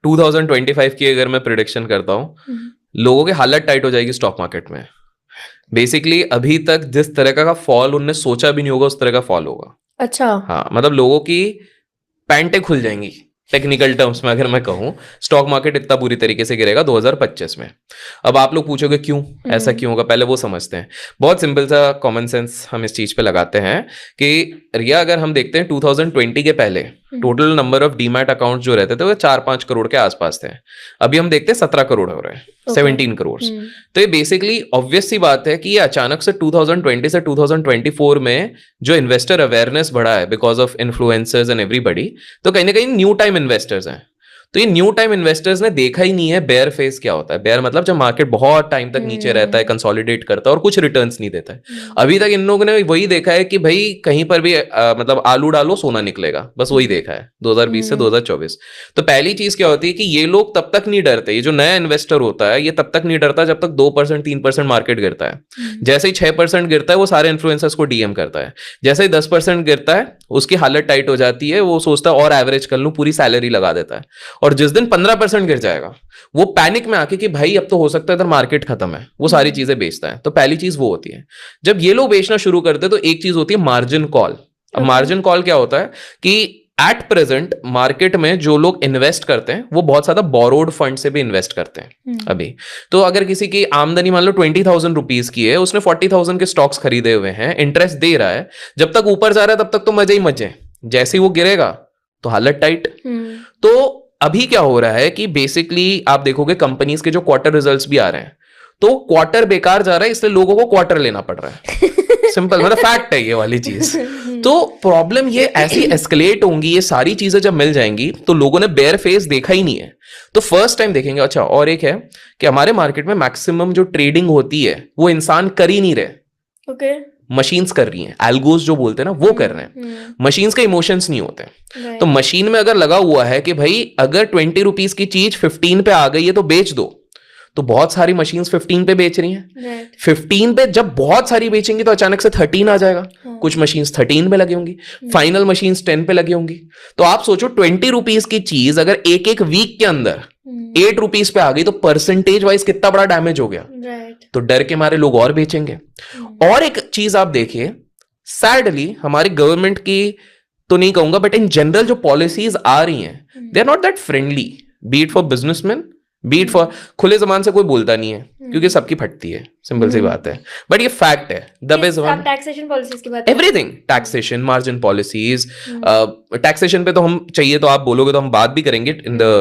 2025 की अगर मैं प्रिडिक्शन करता हूँ, लोगों की हालत टाइट हो जाएगी स्टॉक मार्केट में। बेसिकली अभी तक जिस तरह का फॉल उनने सोचा भी नहीं होगा, उस तरह का फॉल होगा। अच्छा। हाँ, मतलब लोगों की पैंटें खुल जाएंगी टेक्निकल टर्म्स में अगर मैं कहूँ। स्टॉक मार्केट इतना बुरी तरीके से गिरेगा 2025 में। अब आप लोग पूछोगे क्यों, ऐसा क्यों होगा, पहले वो समझते हैं। बहुत सिंपल सा कॉमन सेंस हम इस चीज पे लगाते हैं कि रिया, अगर हम देखते हैं 2020 के पहले total number of demat account जो रहते थे वो 4-5 करोड़ के आसपास थे। अभी हम देखते हैं 17 करोड़ हो रहे हैं, 17 करोड़। तो ये बेसिकली ऑब्वियस सी बात है कि ये अचानक से 2020 से 2024 में जो इन्वेस्टर अवेयरनेस बढ़ा है because of influencers and everybody, तो कहीं ना कहीं न्यू टाइम इन्वेस्टर्स हैं। तो ये न्यू टाइम इन्वेस्टर्स ने देखा ही नहीं है बेयर फेज क्या होता है। बेयर मतलब जब मार्केट बहुत टाइम तक नीचे रहता है, कंसोलिडेट करता है और कुछ रिटर्न्स नहीं देता है। अभी तक इन लोगों ने वही देखा है कि भाई कहीं पर भी मतलब आलू डालो सोना निकलेगा, बस वही देखा है 2020 से 2024। तो पहली चीज क्या होती है कि ये लोग तब तक नहीं डरते, ये जो नया इन्वेस्टर होता है ये तब तक नहीं डरता जब तक 2% 3% मार्केट गिरता है। जैसे ही 6% गिरता है वो सारे इन्फ्लुएंसर्स को डीएम करता है। जैसे ही 10% गिरता है उसकी हालत टाइट हो जाती है, वो सोचता है और एवरेज कर लूं, पूरी सैलरी लगा देता है। और जिस दिन 15% गिर जाएगा वो पैनिक में आके कि भाई अब तो हो सकता है इधर मार्केट खत्म है, वो सारी चीजें बेचता है। तो पहली चीज वो होती है। जब ये लोग बेचना शुरू करते हैं तो एक चीज होती है मार्जिन कॉल। अब मार्जिन कॉल क्या होता है कि एट प्रेजेंट मार्केट में जो लोग इन्वेस्ट करते हैं वो बहुत ज्यादा बोरोड फंड से भी इन्वेस्ट करते हैं अभी। तो अगर किसी की आमदनी मान लो 20,000 रुपीज की है, उसने 40,000 के स्टॉक्स खरीदे हुए हैं, इंटरेस्ट दे रहा है, जब तक ऊपर जा रहा है तब तक तो मजे ही मजे, जैसे ही वो गिरेगा तो हालत टाइट। तो अभी क्या हो रहा है कि बेसिकली आप देखोगे कंपनीज के जो क्वार्टर रिजल्ट्स भी आ रहे हैं, तो क्वार्टर बेकार जा रहा है, इसलिए लोगों को क्वार्टर लेना पड़ रहा है। सिंपल, मतलब फैक्ट है ये वाली चीज। तो प्रॉब्लम ये ऐसी एस्केलेट होंगी, ये सारी चीजें जब मिल जाएंगी तो लोगों ने बेयर फेस देखा ही नहीं है तो फर्स्ट टाइम देखेंगे। अच्छा, और एक है कि हमारे मार्केट में मैक्सिमम जो ट्रेडिंग होती है वो इंसान कर ही नहीं रहे। ओके। मशीन्स कर रही हैं, एल्गोस जो बोलते हैं ना वो कर रहे हैं। मशीन्स के इमोशंस नहीं होते। तो मशीन में अगर लगा हुआ है कि भाई अगर 20 रुपीज की चीज 15 पे आ गई है तो बेच दो, तो बहुत सारी मशीन्स 15 पे बेच रही हैं। 15 पे जब बहुत सारी बेचेंगी तो अचानक से 13 आ जाएगा। कुछ मशीन्स 13 पे लगी होंगी, फाइनल मशीन्स 10 पे लगी होंगी। तो आप सोचो 20 रुपीज की चीज अगर एक एक वीक के अंदर 8 रुपीज पे आ गई तो परसेंटेज वाइज कितना बड़ा डैमेज हो गया। तो डर के मारे लोग और बेचेंगे। और एक चीज आप देखिए, सैडली हमारी गवर्नमेंट की तो नहीं कहूंगा बट इन जनरल जो पॉलिसीज आ रही हैं they are not that friendly, be it for businessman, be it for, खुले जबान से कोई बोलता नहीं है क्योंकि सबकी फटती है, सिंपल सी बात है। बट ये फैक्ट है। दबे जबान, टैक्सेशन पॉलिसीज की बात, everything, taxation, margin policies, taxation पे तो हम चाहिए तो आप बोलोगे तो हम बात भी करेंगे इन द